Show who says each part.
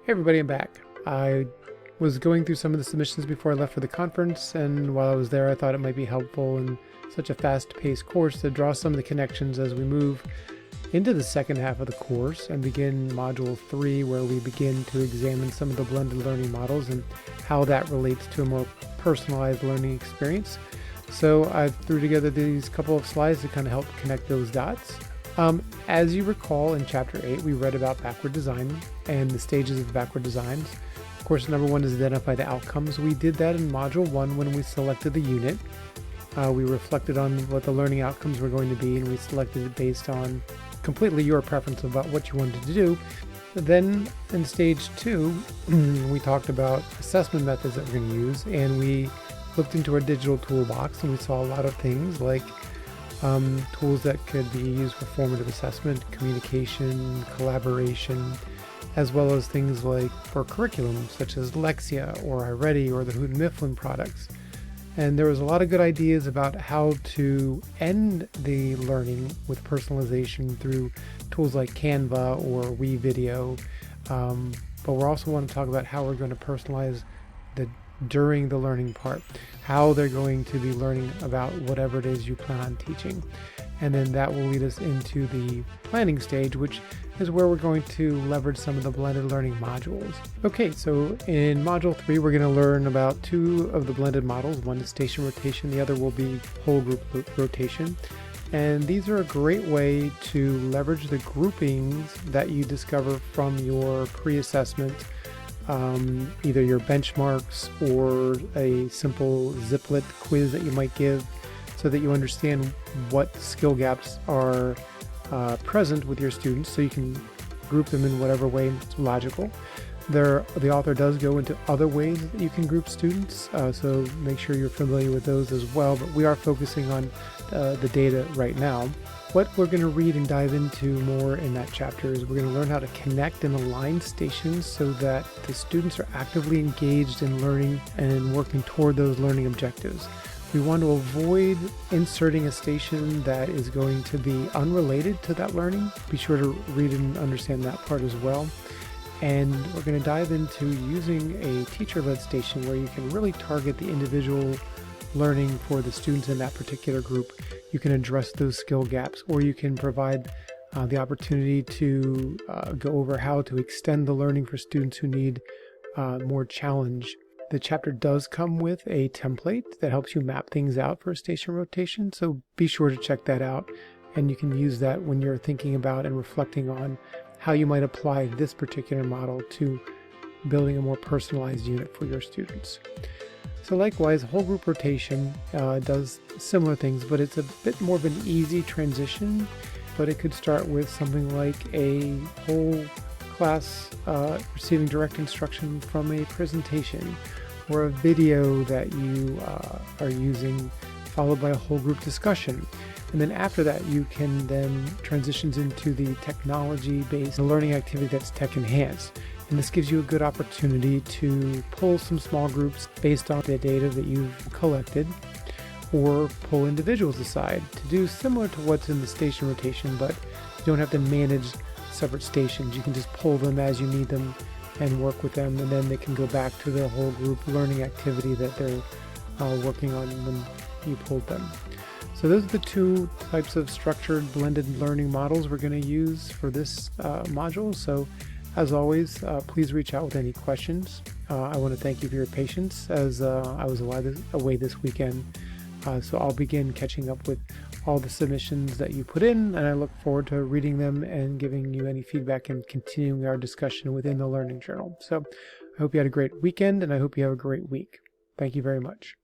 Speaker 1: Hey everybody, I'm back. I was going through some of the submissions before I left for the conference, and while I was there I thought it might be helpful in such a fast-paced course to draw some of the connections as we move into the second half of the course and begin Module 3, where we begin to examine some of the blended learning models and how that relates to a more personalized learning experience. So I threw together these couple of slides to kind of help connect those dots. As you recall, in Chapter 8, we read about backward design and the stages of backward designs. Of course, number one is identify the outcomes. We did that in Module 1 when we selected the unit. We reflected on what the learning outcomes were going to be, and we selected it based on completely your preference about what you wanted to do. Then in Stage 2, we talked about assessment methods that we're going to use, and we looked into our digital toolbox, and we saw a lot of things like tools that could be used for formative assessment, communication, collaboration, as well as things like for curriculum such as Lexia or iReady or the Houghton Mifflin products. And there was a lot of good ideas about how to end the learning with personalization through tools like Canva or WeVideo. But we also want to talk about how we're going to personalize during the learning part, how they're going to be learning about whatever it is you plan on teaching. And then that will lead us into the planning stage, which is where we're going to leverage some of the blended learning modules. Okay, so in Module 3, we're going to learn about two of the blended models. One is station rotation, the other will be whole group rotation. And these are a great way to leverage the groupings that you discover from your pre-assessment, either your benchmarks or a simple Ziplet quiz that you might give, so that you understand what skill gaps are present with your students, so you can group them in whatever way is logical. The author does go into other ways that you can group students, so make sure you're familiar with those as well, but we are focusing on the data right now. What we're going to read and dive into more in that chapter is we're going to learn how to connect and align stations so that the students are actively engaged in learning and working toward those learning objectives. We want to avoid inserting a station that is going to be unrelated to that learning. Be sure to read and understand that part as well. And we're going to dive into using a teacher-led station where you can really target the individual learning for the students in that particular group. You can address those skill gaps, or you can provide the opportunity to go over how to extend the learning for students who need more challenge. The chapter does come with a template that helps you map things out for a station rotation, so be sure to check that out, and you can use that when you're thinking about and reflecting on how you might apply this particular model to building a more personalized unit for your students. So likewise, whole group rotation does similar things, but it's a bit more of an easy transition. But it could start with something like a whole class receiving direct instruction from a presentation, or a video that you are using, followed by a whole group discussion. And then after that, you can then transitions into the technology-based learning activity that's tech enhanced. And this gives you a good opportunity to pull some small groups based on the data that you've collected, or pull individuals aside to do similar to what's in the station rotation, but you don't have to manage separate stations. You can just pull them as you need them and work with them, and then they can go back to the whole group learning activity that they're working on when you pulled them. So those are the two types of structured blended learning models we're going to use for this module. So as always, please reach out with any questions. I want to thank you for your patience as I was away this weekend. So I'll begin catching up with all the submissions that you put in, and I look forward to reading them and giving you any feedback and continuing our discussion within the Learning Journal. So I hope you had a great weekend, and I hope you have a great week. Thank you very much.